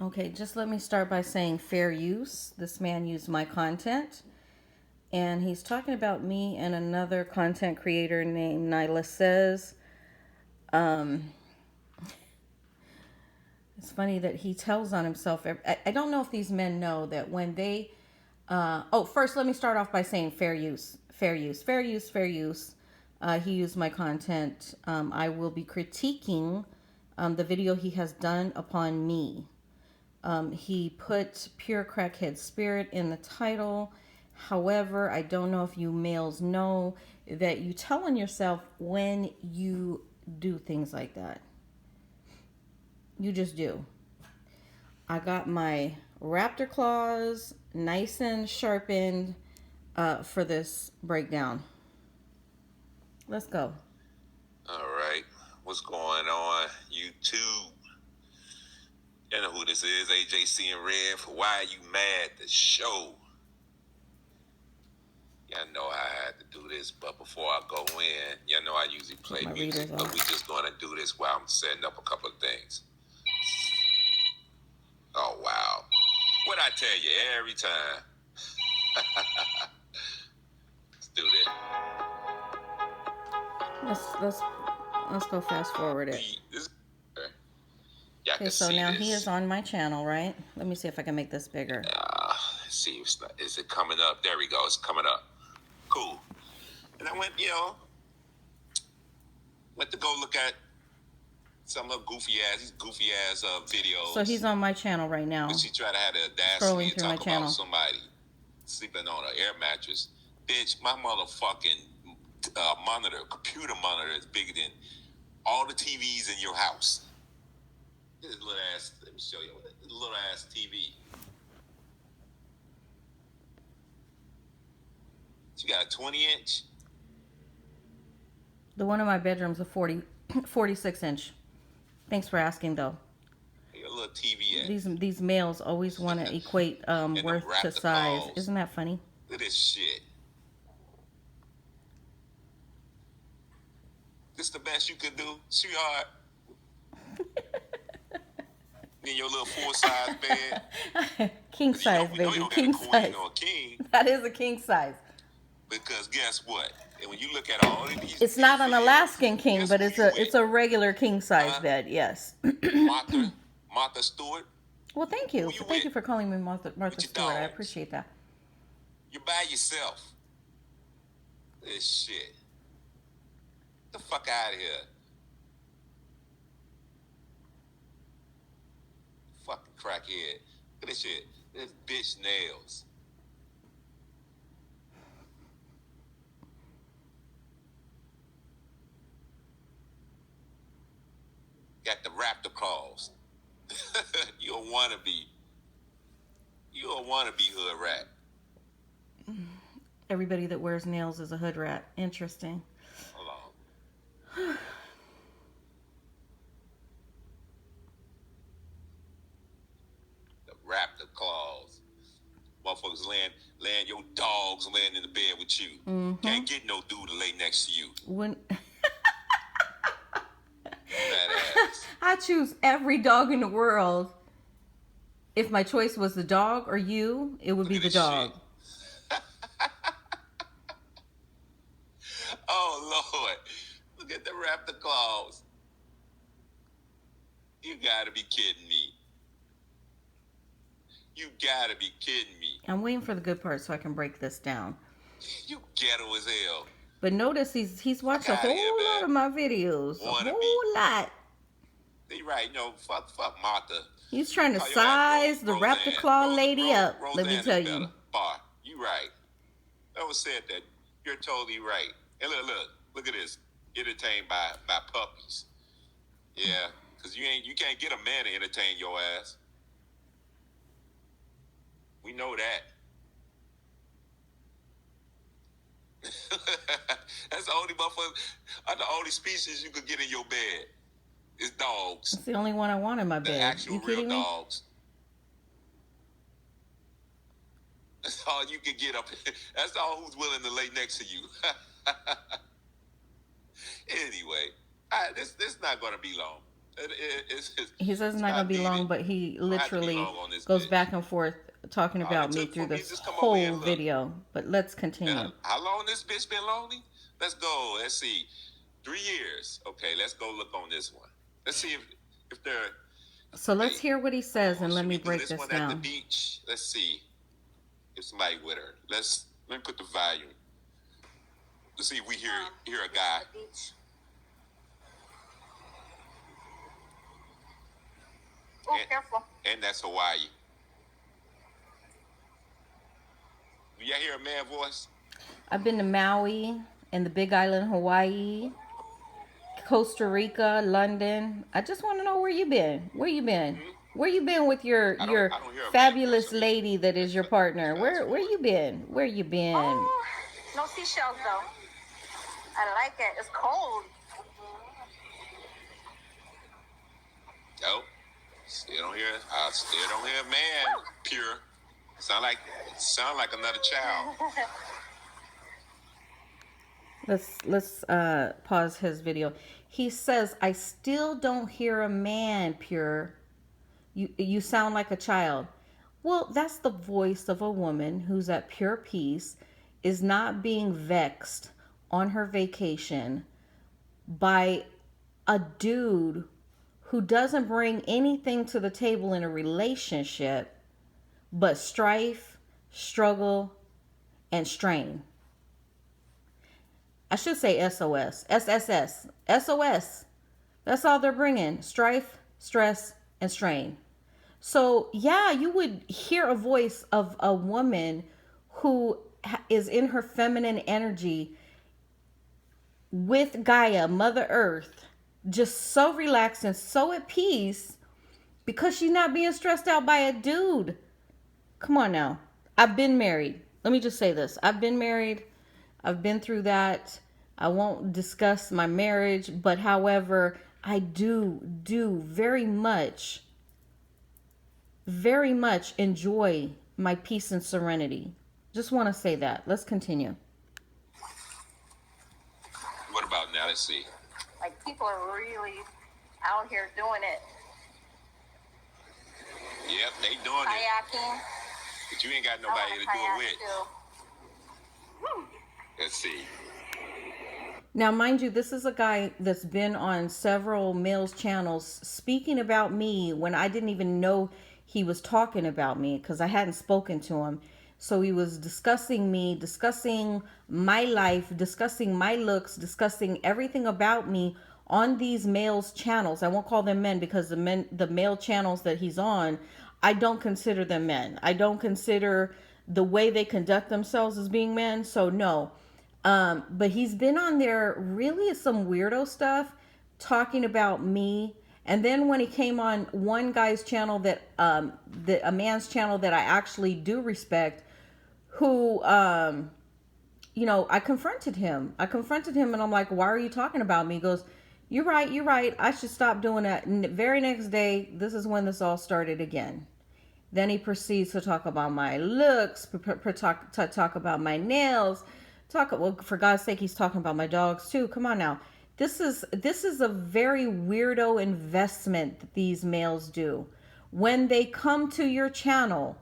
Okay, just let me start by saying fair use. This man used my content, and he's talking about me and another content creator named Nyla Says. Um, it's funny that he tells on himself. I don't know if these men know that when they. First, let me start off by saying fair use. Fair use. Fair use. Fair use. He used my content. I will be critiquing the video he has done upon me. He put Pure Crackhead Spirit in the title. However, I don't know if you males know that you tell on yourself when you do things like that. You just do. I got my raptor claws nice and sharpened for this breakdown. Let's go. All right. What's going on, YouTube? You know who this is, AJC and Red for Why Are You Mad? The show. Y'all know I had to do this, but before I go in, y'all know I usually play music, but we just going to do this while I'm setting up a couple of things. Oh, wow. What I tell you every time. Let's do this. Let's go fast forward it. Okay, so now he is on my channel, right? Let me see if I can make this bigger. Let's see, is it coming up? There we go. It's coming up. Cool. And I went, went to go look at some little goofy ass videos. So he's on my channel right now. But she tried to have the audacity to talk about somebody sleeping on an air mattress. Bitch, my motherfucking computer monitor is bigger than all the TVs in your house. This little ass, let me show you. This little ass TV. You got a 20-inch? The one in my bedroom's a 46-inch. Thanks for asking, though. Your little TV. These males always want to equate worth to size. Calls. Isn't that funny? Look at this shit. This the best you could do, sweetheart? In your little full-size bed? King size, baby. King size. King. That is a king size. Because guess what? And when you look at all of these, it's not an Alaskan king, but it's a regular king size bed. Yes. Martha Stewart. Well, thank you. Thank you for calling me Martha Stewart. I appreciate that. You're by yourself. This shit. Get the fuck out of here. Fucking crackhead. Look at this shit. This bitch nails. Got the raptor claws. You a wannabe. You a wannabe hood rat. Everybody that wears nails is a hood rat. Interesting. Hold on. The raptor claws. Motherfuckers laying your dogs laying in the bed with you. Mm-hmm. Can't get no dude to lay next to you. When I choose every dog in the world. If my choice was the dog or you, it would be the dog. Oh, Lord. Look at the raptor claws. You gotta be kidding me. You gotta be kidding me. I'm waiting for the good part so I can break this down. You ghetto as hell. But notice he's watched a whole lot of my videos. A whole lot. You're right, fuck Martha. He's trying to size the raptor claw lady up. Let me tell you. Bar. You right. Whoever said that, you're totally right. And look at this. Entertained by puppies. Yeah, because you can't get a man to entertain your ass. We know that. That's the only the only species you could get in your bed. It's dogs. It's the only one I want in my bed. The actual real dogs. That's all you can get up. That's all who's willing to lay next to you. Anyway, this not going to be long. He says it's not going to be long, but he literally goes back and forth talking about me through this whole video. But let's continue. Now, how long this bitch been lonely? Let's go. Let's see. 3 years. Okay, let's go look on this one. Let's see if they're... So let's hear what he says, and let me break this down. At the beach. Let's see if somebody with her. Let me put the volume. Let's see if we hear a guy. Oh, careful. And that's Hawaii. Do y'all hear a man voice? I've been to Maui and the Big Island, Hawaii, Costa Rica, London. I just want to know where you been. Where you been? Mm-hmm. Where you been with your fabulous lady that is your partner? Where you been? Where you been? Oh, no seashells though. I like it. It's cold. Nope. Still don't hear a man. Pure. Sound like another child. Let's pause his video. He says, "I still don't hear a man, Pure. You sound like a child." Well, that's the voice of a woman who's at pure peace, is not being vexed on her vacation by a dude who doesn't bring anything to the table in a relationship but strife, struggle, and strain. I should say SOS. SSS. SOS. That's all they're bringing. Strife, stress, and strain. So, yeah, you would hear a voice of a woman who is in her feminine energy with Gaia, Mother Earth, just so relaxed and so at peace because she's not being stressed out by a dude. Come on now. I've been married. Let me just say this. I've been married. I've been through that. I won't discuss my marriage, but however, I do very much enjoy my peace and serenity. Just want to say that. Let's continue. What about now? Let's see. Like, people are really out here doing it. Yep, they doing Kayaking. it. But you ain't got nobody to do it with. Let's see. Now, mind you, this is a guy that's been on several males channels speaking about me when I didn't even know he was talking about me because I hadn't spoken to him. So he was discussing me, discussing my life, discussing my looks, discussing everything about me on these males channels. I won't call them men because the male channels that he's on, I don't consider them men. I don't consider the way they conduct themselves as being men. So no. But he's been on there really some weirdo stuff talking about me. And then when he came on one guy's channel that a man's channel that I actually do respect, who you know, I confronted him and I'm like, "Why are you talking about me?" He goes, you're right. I should stop doing that. And the very next day, this is when this all started again. Then he proceeds to talk about my looks, talk about my nails, well, for God's sake, he's talking about my dogs too. Come on now. This is a very weirdo investment that these males do. When they come to your channel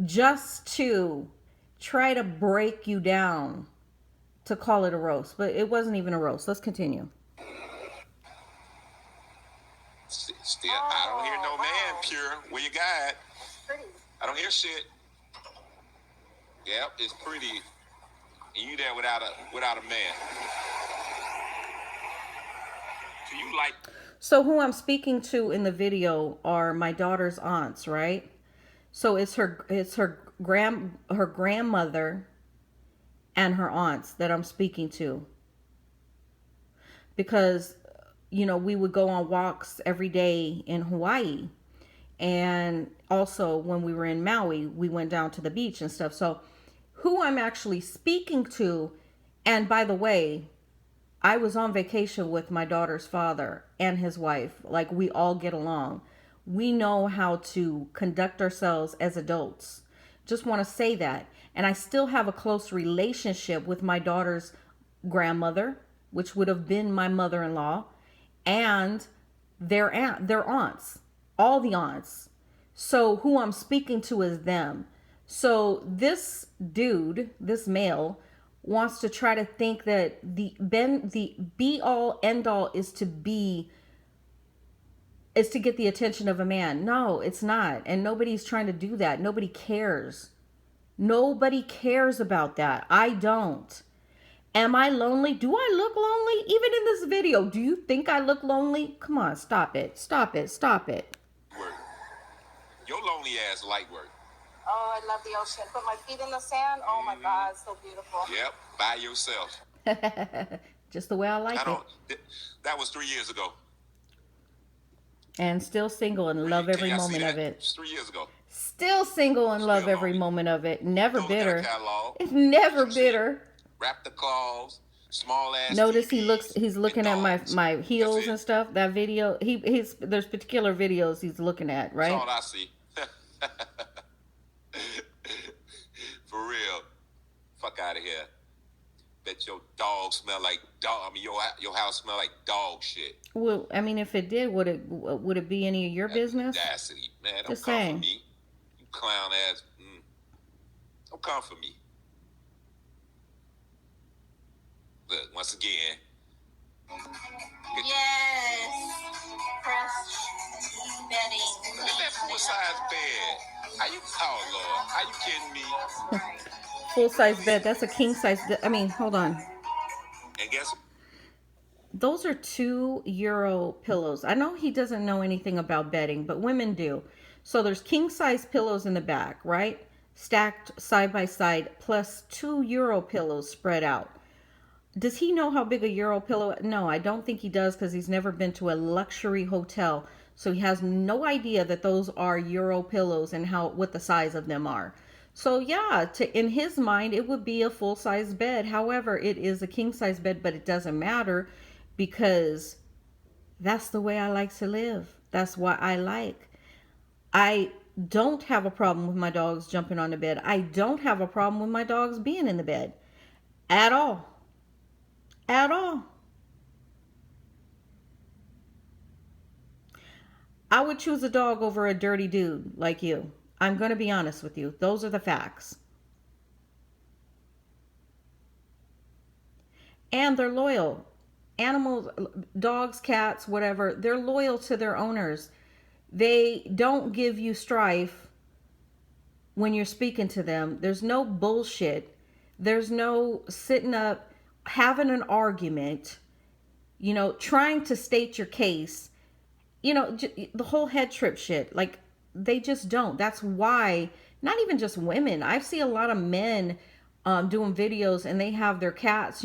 just to try to break you down, to call it a roast. But it wasn't even a roast. Let's continue. Still, I don't hear no man, Pure. Where you got? Pretty. I don't hear shit. Yep, it's pretty. And you there without a man. So you like... So who I'm speaking to in the video are my daughter's aunts, right? So it's her grandmother and her aunts that I'm speaking to. Because, you know, we would go on walks every day in Hawaii. And also when we were in Maui, we went down to the beach and stuff. So who I'm actually speaking to, and by the way, I was on vacation with my daughter's father and his wife. Like, we all get along. We know how to conduct ourselves as adults. Just want to say that. And I still have a close relationship with my daughter's grandmother, which would have been my mother-in-law, and their aunts, all the aunts. So who I'm speaking to is them. So this dude, this male, wants to try to think that the be all end all is to get the attention of a man. No, it's not. And nobody's trying to do that. Nobody cares. Nobody cares about that. I don't. Am I lonely? Do I look lonely? Even in this video, do you think I look lonely? Come on, stop it. Stop it. Stop it. Work. Your lonely ass light work. Oh, I love the ocean. Put my feet in the sand. Oh my God, it's so beautiful. Yep, by yourself. Just the way I like it. That was 3 years ago. And still single and love every moment of it. 3 years ago. Still single and love every moment of it. Never bitter. Never bitter. Wrap the claws, small ass. Notice he's looking at my heels and stuff. That video, there's particular videos he's looking at, right? That's all I see. For real. Fuck out of here. Bet your dog smell like dog. I mean, your house smell like dog shit. Well, I mean, if it did, would it be any of your business? Audacity, man. Don't Just come saying. for me. You clown ass. Don't come for me. Look, once again. Yes. Fresh bedding. Look at that full-size bed. How you? Oh Lord, how you kidding me? Full-size bed. That's a king-size. I mean, hold on. And guess what? Those are €2 pillows. I know he doesn't know anything about bedding, but women do. So there's king-size pillows in the back, right? Stacked side by side, plus €2 pillows spread out. Does he know how big a Euro pillow? No, I don't think he does, because he's never been to a luxury hotel. So he has no idea that those are Euro pillows and what the size of them are. So yeah, in his mind, it would be a full-size bed. However, it is a king-size bed, but it doesn't matter, because that's the way I like to live. That's what I like. I don't have a problem with my dogs jumping on the bed. I don't have a problem with my dogs being in the bed at all. At all. I would choose a dog over a dirty dude like you. I'm going to be honest with you. Those are the facts. And they're loyal. Animals, dogs, cats, whatever, they're loyal to their owners. They don't give you strife when you're speaking to them. There's no bullshit. There's no sitting up, having an argument, trying to state your case, the whole head trip shit. Like, they just don't. That's why, not even just women. I see a lot of men doing videos, and they have their cats,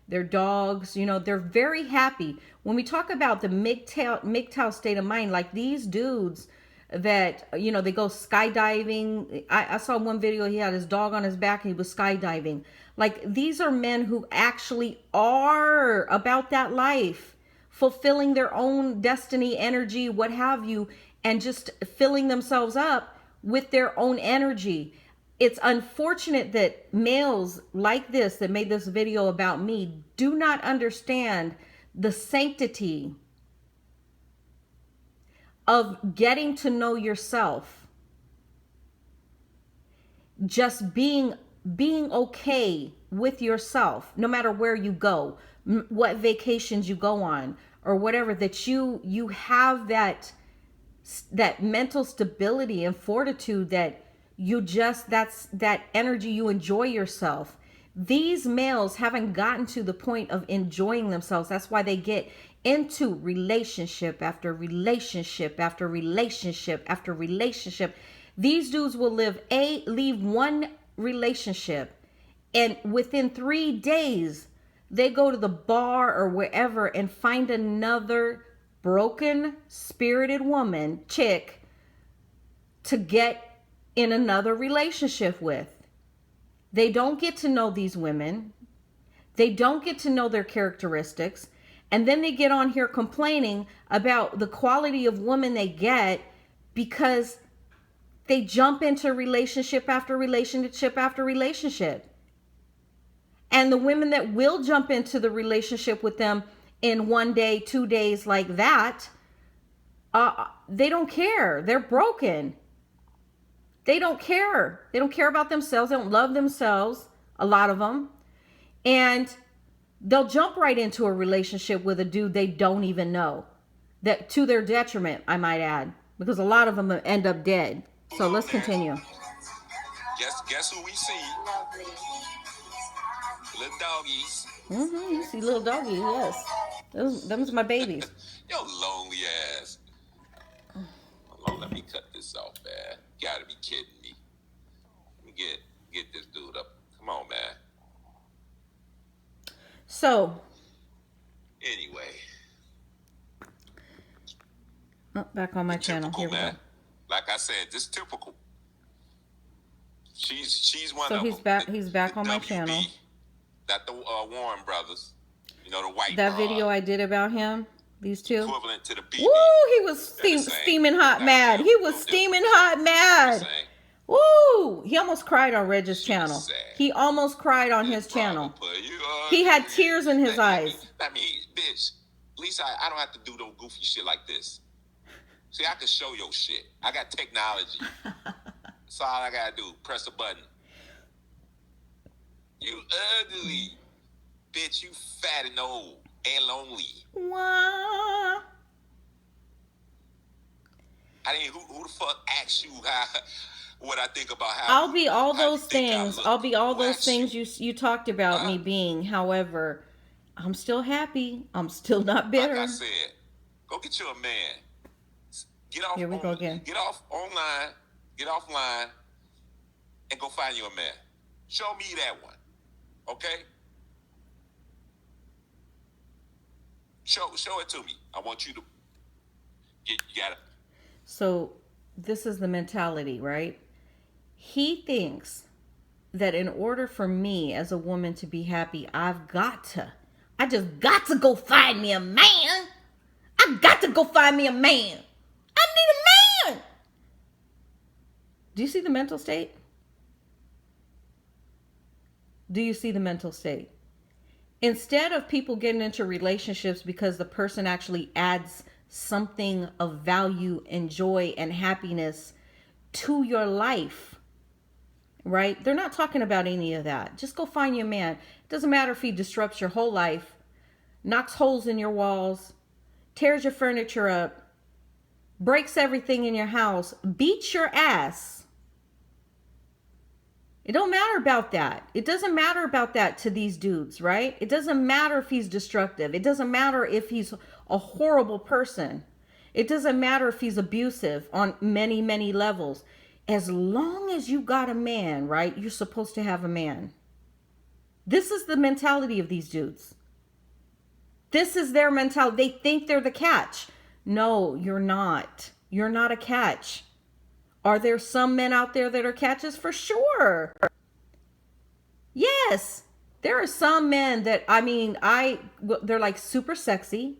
their dogs, they're very happy. When we talk about the MGTOW state of mind, like these dudes that, they go skydiving. I saw one video, he had his dog on his back and he was skydiving. Like, these are men who actually are about that life, fulfilling their own destiny, energy, what have you, and just filling themselves up with their own energy. It's unfortunate that males like this that made this video about me do not understand the sanctity of getting to know yourself. Just being okay with yourself, no matter where you go, what vacations you go on, or whatever, that you have that mental stability and fortitude, that that's that energy, you enjoy yourself. These males haven't gotten to the point of enjoying themselves. That's why they get into relationship after relationship after relationship after relationship. These dudes will leave one relationship, and within 3 days they go to the bar or wherever and find another broken spirited chick to get in another relationship with. They don't get to know these women. They don't get to know their characteristics. And then they get on here complaining about the quality of woman they get because they jump into relationship after relationship after relationship. And the women that will jump into the relationship with them in 1 day, 2 days like that, They don't care. They're broken. They don't care. They don't care about themselves. They don't love themselves, a lot of them. And they'll jump right into a relationship with a dude they don't even know. That to their detriment, I might add. Because a lot of them end up dead. So let's continue. Guess who we see? Lovely. Little doggies. You see little doggies, yes. Them's my babies. Yo, lonely ass. Hold on, let me cut this off, man. You gotta be kidding me. Let me get this dude up. Come on, man. So. Anyway. Oh, back on my channel. Typical, Here we man. go. Like I said, this is typical. She's one of them. So he's back on my channel. Not the Warren brothers. You know, the white that video I did about him. These two. Equivalent to the BB. Woo! He was steaming hot mad. He was steaming hot mad. Woo! He almost cried on Reg's channel. He almost cried on his channel. He had tears in his eyes. I mean, bitch, at least I don't have to do no goofy shit like this. See, I can show your shit. I got technology. That's all I gotta do. Press a button. You ugly. Bitch, you fat and old and lonely. Wah. I mean, who the fuck asked you what I think about how I'll be all those things. I'll be all those things you talked about me being. However, I'm still happy. I'm still not bitter. Like I said, go get you a man. Get off. Here we go again. Get off online. Get offline, and go find you a man. Show me that one, okay? Show it to me. I want you to. You gotta. So this is the mentality, right? He thinks that in order for me as a woman to be happy, I just got to go find me a man. I got to go find me a man. I need a man. Do you see the mental state? Do you see the mental state? Instead of people getting into relationships because the person actually adds something of value and joy and happiness to your life, right? They're not talking about any of that. Just go find your man. It doesn't matter if he disrupts your whole life, knocks holes in your walls, tears your furniture up, breaks everything in your house, beats your ass. It don't matter about that. It doesn't matter about that to these dudes, right? It doesn't matter if he's destructive. It doesn't matter if he's a horrible person. It doesn't matter if he's abusive on many, many levels. As long as you got a man, right? You're supposed to have a man. This is the mentality of these dudes. This is their mentality. They think they're the catch. No, you're not. You're not a catch. Are there some men out there that are catches? For sure. Yes. There are some men that, they're like super sexy,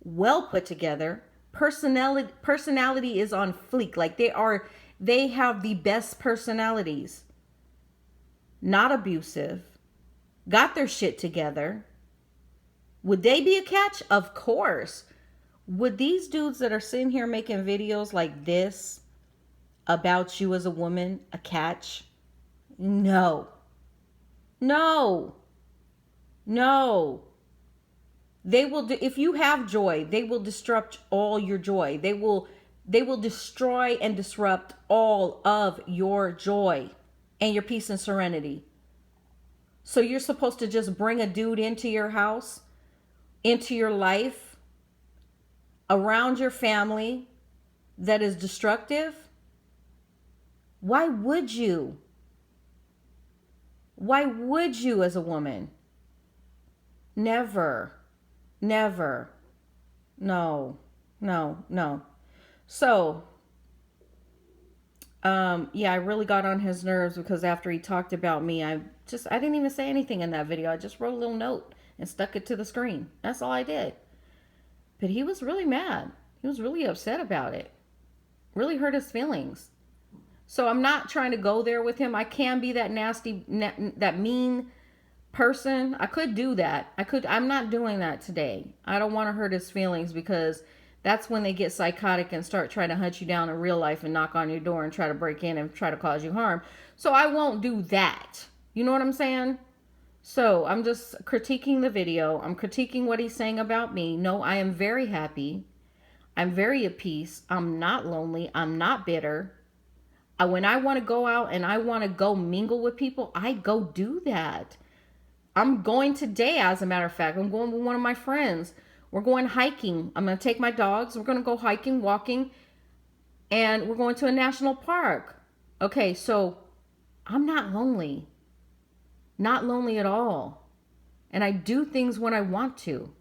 well put together. Personality is on fleek. Like they have the best personalities. Not abusive. Got their shit together. Would they be a catch? Of course. Would these dudes that are sitting here making videos like this about you as a woman a catch? No. They will if you have joy, they will disrupt all your joy. They will destroy and disrupt all of your joy and your peace and serenity. So you're supposed to just bring a dude into your house, into your life, around your family that is destructive? Why would you? Why would you as a woman? Never. No. So, yeah, I really got on his nerves because after he talked about me, I didn't even say anything in that video. I just wrote a little note and stuck it to the screen. That's all I did. But he was really mad. He was really upset about it. Really hurt his feelings. So I'm not trying to go there with him. I can be that nasty, that mean person. I could do that. I'm not doing that today. I don't want to hurt his feelings because That's when they get psychotic and start trying to hunt you down in real life and knock on your door and try to break in and try to cause you harm. So I won't do that. You know what I'm saying? So I'm just critiquing the video. I'm critiquing what he's saying about me. No, I am very happy. I'm very at peace. I'm not lonely. I'm not bitter. When I want to go out and I want to go mingle with people, I go do that. I'm going today, as a matter of fact. I'm going with one of my friends. We're going hiking. I'm going to take my dogs. We're going to go hiking, walking, and we're going to a national park. Okay, so I'm not lonely. Not lonely at all. And I do things when I want to.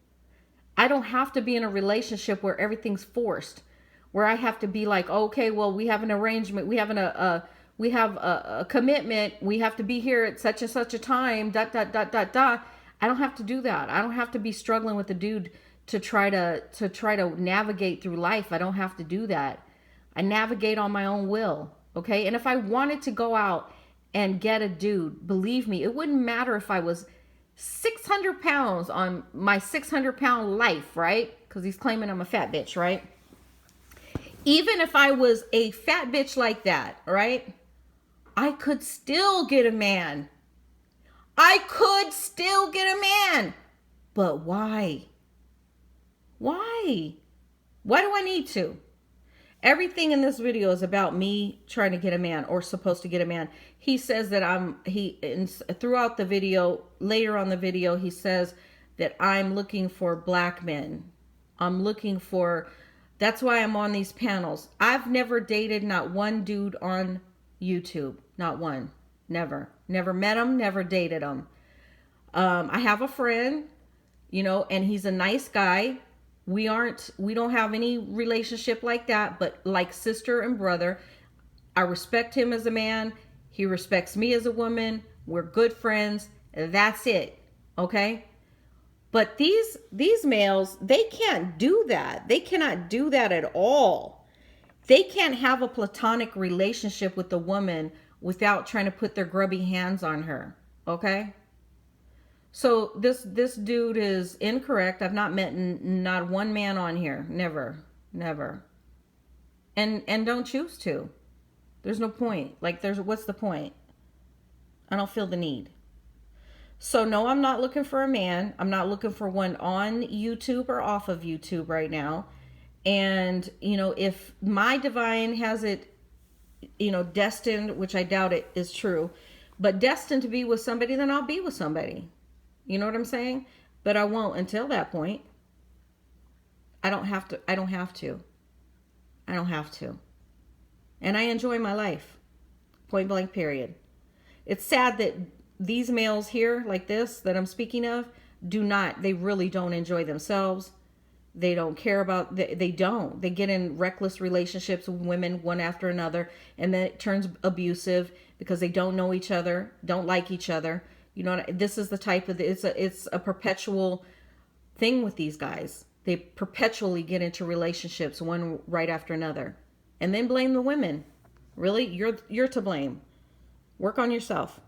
I don't have to be in a relationship where everything's forced, where I have to be like, okay, well, we have an arrangement. We have a commitment. We have to be here at such and such a time, ... I don't have to do that. I don't have to be struggling with a dude to try to navigate through life. I don't have to do that. I navigate on my own will. Okay. And if I wanted to go out and get a dude, believe me, it wouldn't matter if I was 600 pounds on my 600-pound life, right? Because he's claiming I'm a fat bitch, right? Even if I was a fat bitch like that, right? I could still get a man. I could still get a man. But why? Why? Why do I need to? Everything in this video is about me trying to get a man, or supposed to get a man. He says that throughout the video, later on the video, he says that I'm looking for black men. That's why I'm on these panels. I've never dated not one dude on YouTube. Not one. Never. Never met him, never dated him. I have a friend, and he's a nice guy. We don't have any relationship like that, but like sister and brother. I respect him as a man. He respects me as a woman. We're good friends. That's it. Okay? But these males, they can't do that. They cannot do that at all. They can't have a platonic relationship with a woman without trying to put their grubby hands on her. Okay? So this dude is incorrect. I've not met not one man on here. Never. And don't choose to. There's no point. What's the point? I don't feel the need. So no, I'm not looking for a man. I'm not looking for one on YouTube or off of YouTube right now. And, if my divine has it, destined, which I doubt it is true, but destined to be with somebody, then I'll be with somebody. You know what I'm saying? But I won't until that point. I don't have to. And I enjoy my life. Point blank, period. It's sad that these males here, like this, that I'm speaking of, they really don't enjoy themselves. They don't care about, they don't. They get in reckless relationships with women one after another, and then it turns abusive because they don't know each other, don't like each other. This is the type of, it's a perpetual thing with these guys. They perpetually get into relationships one right after another, and then blame the women. Really? You're to blame. Work on yourself.